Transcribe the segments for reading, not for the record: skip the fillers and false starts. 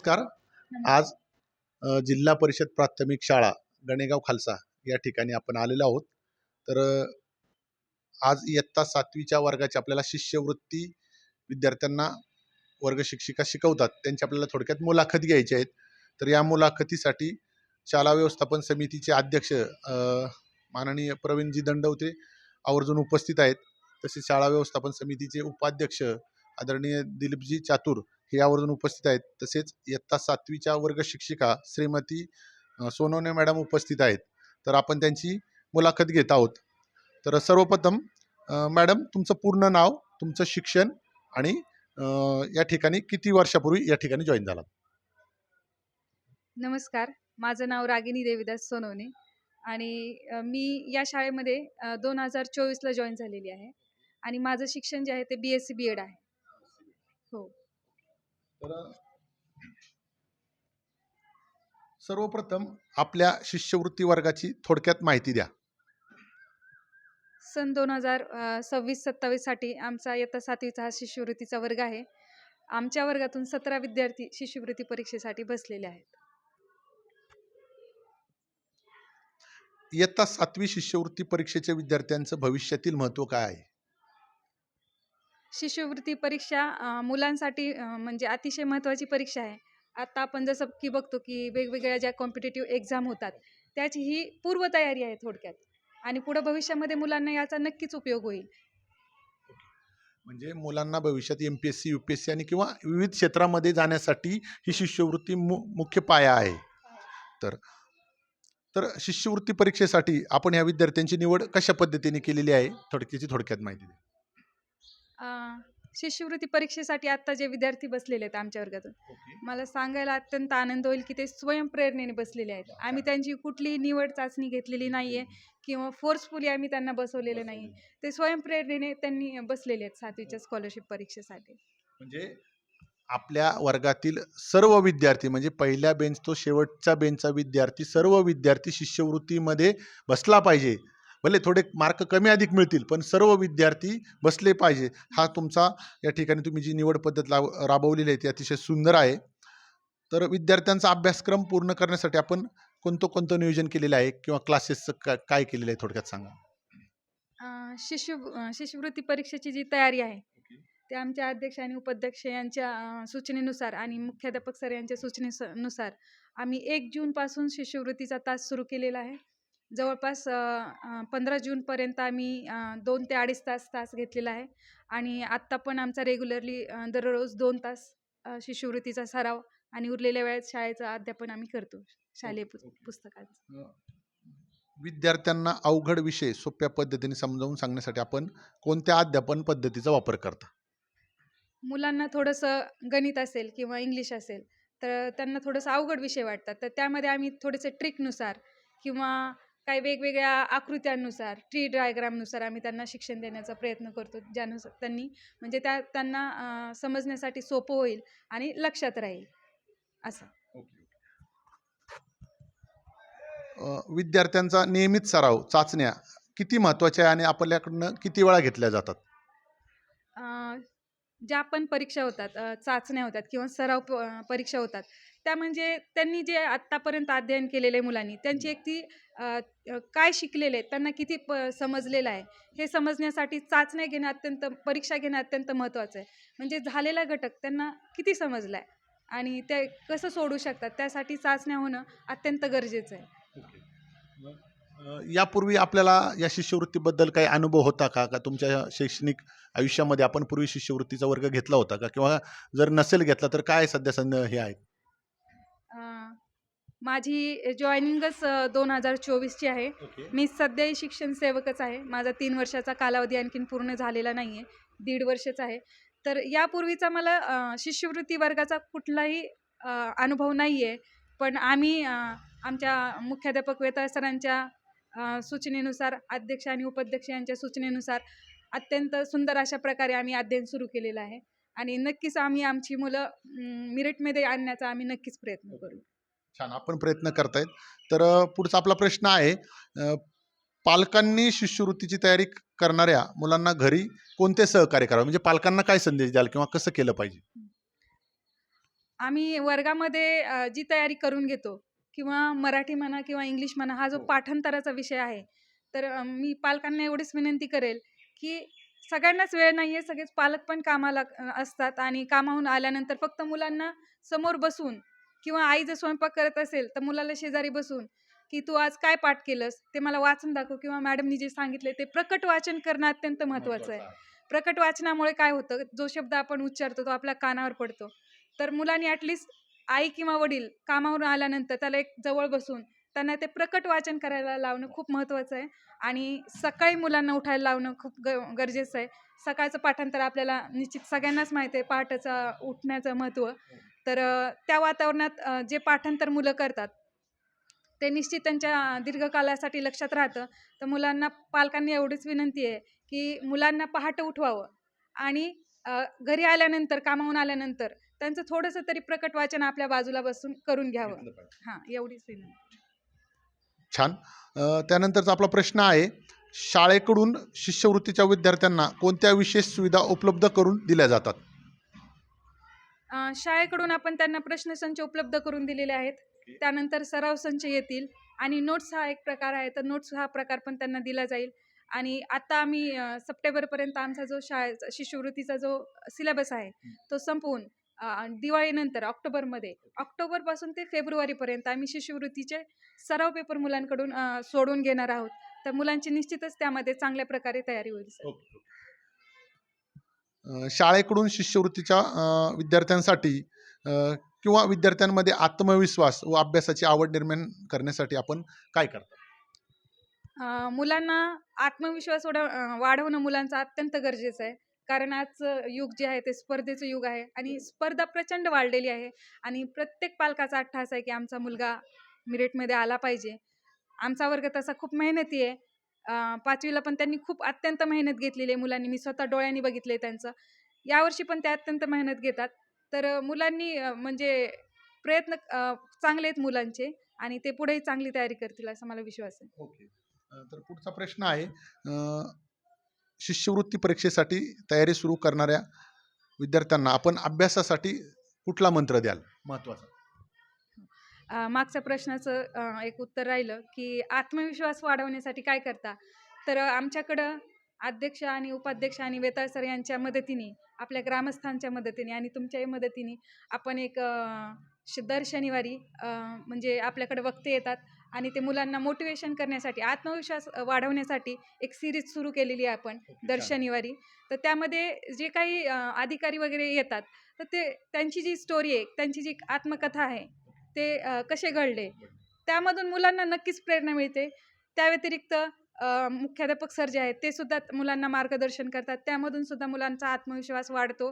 नमस्कार. नमस्कार. आज जिल्हा परिषद प्राथमिक शाळा गणेगाव खालसा या ठिकाणी आपण आलेलो आहोत. तर आज इयत्ता 7वीच्या वर्गाची आपल्याला शिष्यवृत्ती विद्यार्थ्यांना वर्ग शिक्षिका शिकवतात. त्यांची आपल्याला थोडक्यात मुलाखत घ्यायची आहेत. तर या मुलाखतीसाठी शाळा व्यवस्थापन समितीचे अध्यक्ष माननीय प्रवीणजी दंडवते आवर्जून उपस्थित आहेत. तसेच शाळा व्यवस्थापन समितीचे उपाध्यक्ष आदरणीय दिलीपजी चातुर हे आवर्जून उपस्थित आहेत. तसेच इयत्ता 7वीच्या वर्ग शिक्षिका श्रीमती सोनवणे मॅडम उपस्थित आहेत. तर आपण त्यांची मुलाखत घेत आहोत. तर सर्वप्रथम मॅडम, तुमचं पूर्ण नाव, तुमचं शिक्षण आणि या ठिकाणी किती वर्षापूर्वी या ठिकाणी जॉईन झालात? नमस्कार. माझं नाव रागिनी देवीदास सोनवणे आणि मी या शाळेमध्ये 2024ला जॉइन झालेली आहे आणि माझं शिक्षण जे आहे ते BSc B.Ed आहे. हो. तर सर्वप्रथम आपल्या शिष्यवृत्ती वर्गाची थोडक्यात माहिती द्या. सन 2026-27 साठी आमचा इयत्ता 7वीचा हा शिष्यवृत्तीचा वर्ग आहे. आमच्या वर्गातून 17 विद्यार्थी शिष्यवृत्ती परीक्षेसाठी बसलेले आहेत. इयत्ता 7वी शिष्यवृत्ती परीक्षेच्या विद्यार्थ्यांचं भविष्यातील महत्त्व काय आहे? शिष्यवृत्ती परीक्षा मुलांसाठी म्हणजे अतिशय महत्त्वाची परीक्षा आहे. आता आपण जसं की बघतो की वेगवेगळ्या ज्या कॉम्पिटिटिव्ह एक्झाम होतात त्याची ही पूर्वतयारी आहे थोडक्यात आणि पुढे भविष्यामध्ये मुलांना याचा नक्कीच उपयोग होईल. म्हणजे मुलांना भविष्यात MPSC, UPSC आणि किंवा विविध क्षेत्रामध्ये जाण्यासाठी ही शिष्यवृत्ती मुख्य पाया आहे. तर तर शिष्यवृत्ती परीक्षेसाठी आपण या विद्यार्थ्यांची निवड कशा पद्धतीने केलेली आहे? थोडक्यात माहिती द्या. शिष्यवृत्ती परीक्षेसाठी आत्ता जे विद्यार्थी बसलेले आहेत आमच्या वर्गातून, मला सांगायला अत्यंत आनंद होईल की ते स्वयंप्रेरणेने बसलेले आहेत. आम्ही त्यांची कुठलीही निवड चाचणी घेतलेली नाहीये किंवा फोर्सफुली आम्ही त्यांना बसवलेलं नाही. ते स्वयंप्रेरणेने त्यांनी बसलेले आहेत 7वीच्या स्कॉलरशिप परीक्षेसाठी. म्हणजे आपल्या वर्गातील सर्व विद्यार्थी, म्हणजे पहिल्या बेंच तो शेवटच्या बेंचचा विद्यार्थी, सर्व विद्यार्थी शिष्यवृत्तीमध्ये बसला पाहिजे. भले थोडे मार्क कमी अधिक मिळतील, पण सर्व विद्यार्थी बसले पाहिजे. हा तुमचा या ठिकाणी तुम्ही जी निवड पद्धत राबवलेली आहे ती अतिशय सुंदर आहे. तर विद्यार्थ्यांचा अभ्यासक्रम पूर्ण करण्यासाठी आपण कोणतं नियोजन केलेलं आहे किंवा क्लासेसचं काय केलेलं आहे थोडक्यात सांगा. शिष्यवृत्ती परीक्षेची जी तयारी आहे ते आमच्या अध्यक्ष आणि उपाध्यक्ष यांच्या सूचनेनुसार आणि मुख्याध्यापक सर यांच्या सूचनेनुसार आम्ही 1 जूनपासून शिष्यवृत्तीचा तास सुरू केलेला आहे. जवळपास 15 जूनपर्यंत आम्ही 2 ते 2.5 तास घेतलेला आहे आणि आत्ता पण आमचा रेग्युलरली दररोज 2 तास शिष्यवृत्तीचा सराव आणि उरलेल्या वेळेत शाळेचं अध्यापन आम्ही करतो, शालेय पुस्तकांचं. विद्यार्थ्यांना अवघड विषय सोप्या पद्धतीने समजावून सांगण्यासाठी आपण कोणत्या अध्यापन पद्धतीचा वापर करता? मुलांना थोडंसं गणित असेल किंवा इंग्लिश असेल तर त्यांना थोडंसं अवघड विषय वाटतात, तर त्यामध्ये आम्ही थोडेसे ट्रिकनुसार किंवा काही वेगवेगळ्या आकृत्यांनुसार, ट्री डायग्रामनुसार आम्ही त्यांना शिक्षण देण्याचा प्रयत्न करतो, ज्यानुसार म्हणजे त्यांना समजण्यासाठी सोपं होईल आणि लक्षात राहील असं. विद्यार्थ्यांचा नियमित सराव, चाचण्या किती महत्त्वाच्या आहे आणि आपल्याकडनं किती वेळा घेतल्या जातात? ज्या पण परीक्षा होतात, चाचण्या होतात किंवा सराव परीक्षा होतात, त्या म्हणजे त्यांनी जे आत्तापर्यंत अध्ययन केलेलं आहे मुलांनी, त्यांची एक ती काय शिकलेले आहेत, त्यांना किती समजलेलं आहे, हे समजण्यासाठी चाचण्या घेणं परीक्षा घेणं अत्यंत महत्त्वाचं आहे. म्हणजे झालेला घटक त्यांना किती समजला आहे आणि ते कसं सोडू शकतात, त्यासाठी चाचण्या होणं अत्यंत गरजेचं आहे. यापूर्वी आपल्याला या शिष्यवृत्तीबद्दल काही अनुभव होता का? तुमच्या शैक्षणिक आयुष्यामध्ये आपण पूर्वी शिष्यवृत्तीचा वर्ग घेतला होता का? किंवा जर नसेल घेतला तर काय सध्या हे आहेत? माझी जॉईनिंगच 2024ची आहे. मी सध्याही शिक्षण सेवकच आहे. माझा 3 वर्षाचा कालावधी आणखीन पूर्ण झालेला नाही आहे. 1.5 वर्षाचा आहे. तर यापूर्वीचा मला शिष्यवृत्ती वर्गाचा कुठलाही अनुभव नाही आहे. पण आम्ही आमच्या मुख्याध्यापक वेताळ सरांच्या सूचनेनुसार, अध्यक्ष आणि उपाध्यक्ष यांच्या सूचनेनुसार अत्यंत सुंदर अशा प्रकारे आम्ही अध्ययन सुरू केलेलं आहे आणि नक्कीच आम्ही आमची मुलं मेरिटमध्ये आणण्याचा आम्ही नक्कीच प्रयत्न करू. छान, आपण प्रयत्न करतायत. तर पुढचा आपला प्रश्न आहे, पालकांनी शिष्यवृत्तीची तयारी करणाऱ्या मुलांना घरी कोणते सहकार्य करावे? म्हणजे पालकांना काय संदेश द्याल किंवा कसं केलं पाहिजे? आम्ही वर्गामध्ये जी तयारी करून घेतो किंवा मराठी म्हणा किंवा इंग्लिश म्हणा, हा जो हो. पाठांतराचा विषय आहे, तर मी पालकांना एवढीच विनंती करेल, की सगळ्यांनाच वेळ नाहीये, सगळेच पालक पण कामाला असतात आणि कामाहून आल्यानंतर फक्त मुलांना समोर बसून किंवा आई जर स्वयंपाक करत असेल, तर मुलाला शेजारी बसून, की "तू आज काय पाठ केलंस? ते मला वाचून दाखव" किंवा मॅडमनी जे सांगितले ते प्रकट वाचन करणं अत्यंत महत्त्वाचं आहे. प्रकट वाचनामुळे काय होतं, जो शब्द आपण उच्चारतो तो आपल्या कानावर पडतो. तर मुलांनी ॲटलीस्ट आई किंवा वडील कामावरून आल्यानंतर त्याला एक जवळ बसून त्यांना ते प्रकट वाचन करायला लावणं खूप महत्त्वाचं आहे. आणि सकाळी मुलांना उठायला लावणं खूप गरजेचं आहे. सकाळचं पाठांतर आपल्याला निश्चित सगळ्यांनाच माहिती आहे पहाटेचं उठण्याचं महत्त्व. तर त्या वातावरणात जे पाठांतर मुलं करतात, ते निश्चित त्यांच्या दीर्घकालासाठी लक्षात राहतं. तर मुलांना पालकांनी एवढीच विनंती आहे, की मुलांना पहाटे उठवावं आणि घरी आल्यानंतर, कामावरून आल्यानंतर त्यांचं थोडंसं तरी प्रकट वाचन आपल्या बाजूला बसून करून घ्यावं. घेतलं पाहिजे. हां, एवढीच विनंती. छान. त्यानंतरचा आपला प्रश्न आहे, शाळेकडून शिष्यवृत्तीच्या विद्यार्थ्यांना कोणत्या विशेष सुविधा उपलब्ध करून दिल्या जातात? शाळेकडून आपण त्यांना प्रश्नसंच उपलब्ध करून दिलेले आहेत. त्यानंतर सराव संच येतील आणि नोट्स हा एक प्रकार आहे, तर नोट्स हा प्रकार पण त्यांना दिला जाईल. आणि आता आम्ही सप्टेंबरपर्यंत आमचा जो शाळेचा शिष्यवृत्तीचा जो सिलेबस आहे, तो संपवून दिवाळीनंतर ऑक्टोबरपासून ते फेब्रुवारीपर्यंत आम्ही शिष्यवृत्तीचे सराव पेपर मुलांकडून सोडवून घेणार आहोत. तर मुलांची निश्चितच त्यामध्ये चांगल्या प्रकारे तयारी होईल सर. शाळेकडून शिष्यवृत्तीच्या विद्यार्थ्यांसाठी किंवा विद्यार्थ्यांमध्ये आत्मविश्वास व अभ्यासाची आवड निर्माण करण्यासाठी आपण काय करता? मुलांना आत्मविश्वास वाढवणं मुलांचं अत्यंत गरजेचं आहे. कारण आजचं युग जे आहे ते स्पर्धेचं युग आहे आणि स्पर्धा प्रचंड वाढलेली आहे आणि प्रत्येक पालकाचा अट्टाहास आहे की आमचा मुलगा मेरिटमध्ये आला पाहिजे. आमचा वर्ग तसा खूप मेहनती आहे. 5वीला पण त्यांनी खूप अत्यंत मेहनत घेतलेली आहे मुलांनी. मी स्वतः डोळ्यांनी बघितलंय त्यांचं. यावर्षी पण ते अत्यंत मेहनत घेतात. तर मुलांनी म्हणजे प्रयत्न चांगले आहेत मुलांचे आणि ते पुढेही चांगली तयारी करतील असा मला विश्वास आहे. ओके. तर पुढचा प्रश्न आहे, शिष्यवृत्ती परीक्षेसाठी तयारी सुरू करणाऱ्या विद्यार्थ्यांना आपण अभ्यासासाठी कुठला मंत्र द्याल महत्त्वाचा? मागच्या प्रश्नाचं एक उत्तर राहिलं, की आत्मविश्वास वाढवण्यासाठी काय करता? तर आमच्याकडं अध्यक्ष आणि उपाध्यक्ष आणि वेताळ सर यांच्या मदतीने, आपल्या ग्रामस्थांच्या मदतीने आणि तुमच्याही मदतीने आपण एक दर शनिवारी म्हणजे आपल्याकडे वक्ते येतात आणि ते मुलांना मोटिवेशन करण्यासाठी, आत्मविश्वास वाढवण्यासाठी एक सीरीज सुरू केलेली आहे आपण दर शनिवारी. तर त्यामध्ये जे काही अधिकारी वगैरे येतात, तर ते त्यांची जी स्टोरी आहे, त्यांची जी आत्मकथा आहे, ते कसे घडले, त्यामधून मुलांना नक्कीच प्रेरणा मिळते. त्या व्यतिरिक्त मुख्याध्यापक सर जे आहेत ते सुद्धा मुलांना मार्गदर्शन करतात. त्यामधून सुद्धा मुलांचा आत्मविश्वास वाढतो.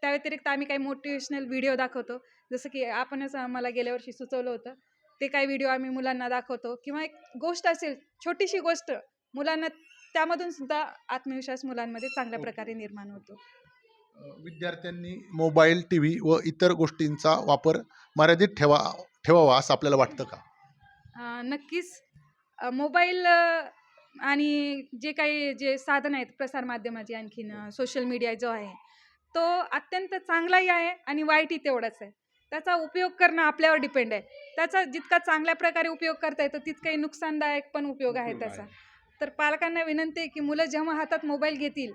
त्या व्यतिरिक्त आम्ही काही मोटिवेशनल व्हिडिओ दाखवतो. जसं की आपणच आम्हाला गेल्या वर्षी सुचवलं होतं. ते काही व्हिडिओ आम्ही मुलांना दाखवतो किंवा एक गोष्ट असेल, छोटीशी गोष्ट मुलांना त्यामधून सुद्धा आत्मविश्वास मुलांमध्ये चांगल्या प्रकारे निर्माण होतो. विद्यार्थ्यांनी मोबाईल, टीव्ही व इतर गोष्टींचा वापर मर्यादित ठेवावा असं आपल्याला वाटतं का? नक्कीच मोबाईल आणि जे साधन आहेत प्रसारमाध्यमाचे आणखीन सोशल मीडिया जो आहे, तो अत्यंत चांगलाही आहे आणि वाईटही तेवढाच आहे. त्याचा उपयोग करणं आपल्यावर डिपेंड आहे. त्याचा जितका चांगल्या प्रकारे उपयोग करता येतो, तितकाही नुकसानदायक पण उपयोग आहे त्याचा. तर पालकांना विनंती आहे, की मुलं जेव्हा हातात मोबाईल घेतील,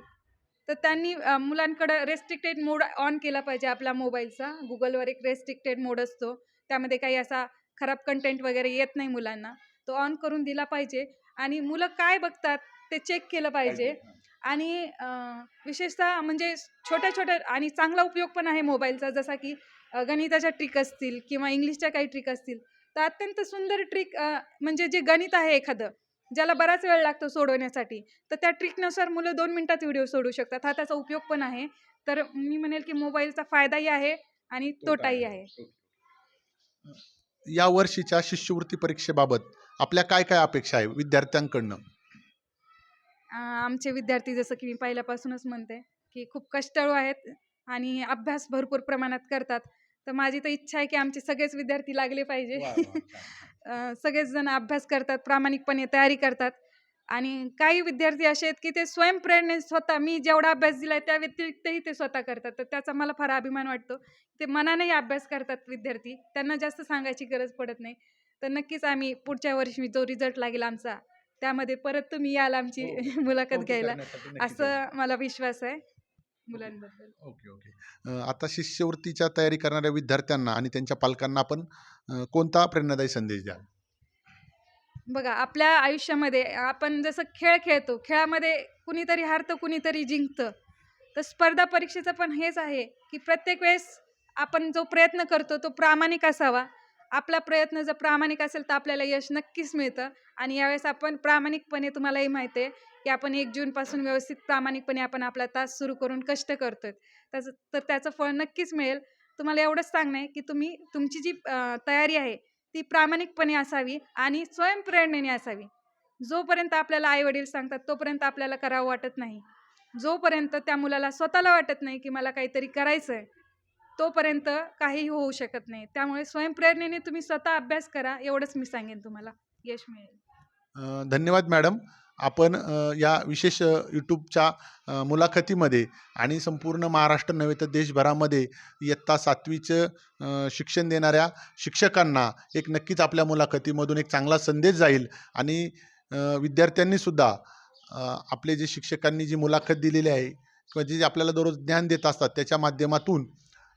तर त्यांनी मुलांकडं रेस्ट्रिक्टेड मोड ऑन केला पाहिजे आपला मोबाईलचा. Googleवर एक रेस्ट्रिक्टेड मोड असतो. त्यामध्ये काही असा खराब कंटेंट वगैरे येत नाही मुलांना. तो ऑन करून दिला पाहिजे आणि मुलं काय बघतात ते चेक केलं पाहिजे. आणि विशेषतः म्हणजे छोट्या-छोट्या आणि चांगला उपयोग पण आहे मोबाईलचा, जसा की गणिताच्या ट्रिक असतील किंवा इंग्लिशच्या काही ट्रिक असतील. तर अत्यंत सुंदर ट्रिक म्हणजे जे गणित आहे एखादं, ज्याला बराच वेळ लागतो सोडवण्यासाठी, तर त्या ट्रिकनुसार मुलं 2 मिनिटात व्हिडिओ सोडवू शकतात. हा त्याचा उपयोग पण आहे. तर मी म्हणेल की मोबाईलचा फायदाही आहे आणि तोटाही आहे. या वर्षीच्या शिष्यवृत्ती परीक्षेबाबत आपल्या काय काय अपेक्षा आहे विद्यार्थ्यांकडनं? आमचे विद्यार्थी जसं की मी पहिल्यापासूनच म्हणते, की खूप कष्टाळू आहेत आणि अभ्यास भरपूर प्रमाणात करतात. तर माझी तर इच्छा आहे की आमचे सगळेच विद्यार्थी लागले पाहिजे. वा, वा, छान, छान. सगळेच जण अभ्यास करतात, प्रामाणिकपणे तयारी करतात आणि काही विद्यार्थी असे आहेत की ते स्वयंप्रेरणेने स्वतः मी जेवढा अभ्यास दिलाय त्या व्यतिरिक्तही ते स्वतः करतात. तर त्याचा मला फार अभिमान वाटतो. ते मनानेही अभ्यास करतात विद्यार्थी. त्यांना जास्त सांगायची गरज पडत नाही. तर नक्कीच आम्ही पुढच्या वर्षी जो रिझल्ट लागेल आमचा, त्यामध्ये परत तुम्ही याल आमची हो, मुलाखत कौतुक घ्यायला, करण्यासाठी नक्कीच येऊ. असं मला विश्वास आहे ओके. मुलांबद्दल. Okay, okay. आता शिष्यवृत्तीच्या तयारी करणाऱ्या विद्यार्थ्यांना आणि त्यांच्या पालकांना आपण कोणता प्रेरणादायी संदेश द्याल? बघा, आपल्या आयुष्यामध्ये आपण जसं खेळ खेळतो, खेळामध्ये कुणीतरी हारतं, कुणीतरी जिंकतं. तर स्पर्धा परीक्षेचं पण हेच आहे, की प्रत्येक वेळेस आपण जो प्रयत्न करतो तो प्रामाणिक असावा. आपला प्रयत्न जर प्रामाणिक असेल तर आपल्याला यश नक्कीच मिळतं आणि यावेळेस आपण प्रामाणिकपणे तुम्हालाही माहिती आहे, की आपण 1 जूनपासून व्यवस्थित प्रामाणिकपणे आपण आपला तास सुरू करून कष्ट करतोय. त्याचं फळ नक्कीच मिळेल. तुम्हाला एवढंच सांगणं आहे, की तुम्ही तुमची जी तयारी आहे ती प्रामाणिकपणे असावी आणि स्वयंप्रेरणेने असावी. जोपर्यंत आपल्याला आई-वडील सांगतात तोपर्यंत आपल्याला करावं वाटत नाही. जोपर्यंत त्या मुलाला स्वतःला वाटत नाही, की मला काहीतरी करायचंय, तोपर्यंत काहीही होऊ शकत नाही. त्यामुळे स्वयंप्रेरणेने तुम्ही स्वतः अभ्यास करा, एवढंच मी सांगेन तुम्हाला. यश मिळेल. धन्यवाद मॅडम. आपण या विशेष यूट्यूबच्या मुलाखतीमध्ये आणि संपूर्ण महाराष्ट्र नव्हे तर देशभरामध्ये इयत्ता 7वीचं शिक्षण देणाऱ्या शिक्षकांना एक नक्कीच आपल्या मुलाखतीमधून एक चांगला संदेश जाईल आणि विद्यार्थ्यांनीसुद्धा आपले जे शिक्षकांनी जी मुलाखत दिलेली आहे किंवा जे आपल्याला दररोज ज्ञान देत असतात त्याच्या माध्यमातून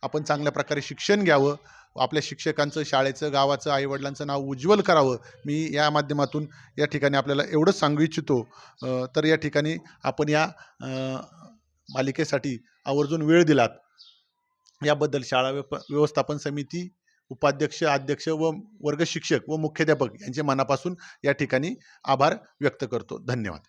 आपण चांगल्या प्रकारे शिक्षण घ्यावं, आपल्या शिक्षकांचं, शाळेचं, गावाचं, आईवडिलांचं नाव उज्ज्वल करावं. मी या माध्यमातून या ठिकाणी आपल्याला एवढंच सांगू इच्छितो. तर या ठिकाणी आपण या मालिकेसाठी आवर्जून वेळ दिलात, याबद्दल शाळा व्यवस्थापन समिती, उपाध्यक्ष, अध्यक्ष व वर्ग शिक्षक व मुख्याध्यापक यांचे मनापासून या ठिकाणी आभार व्यक्त करतो. धन्यवाद.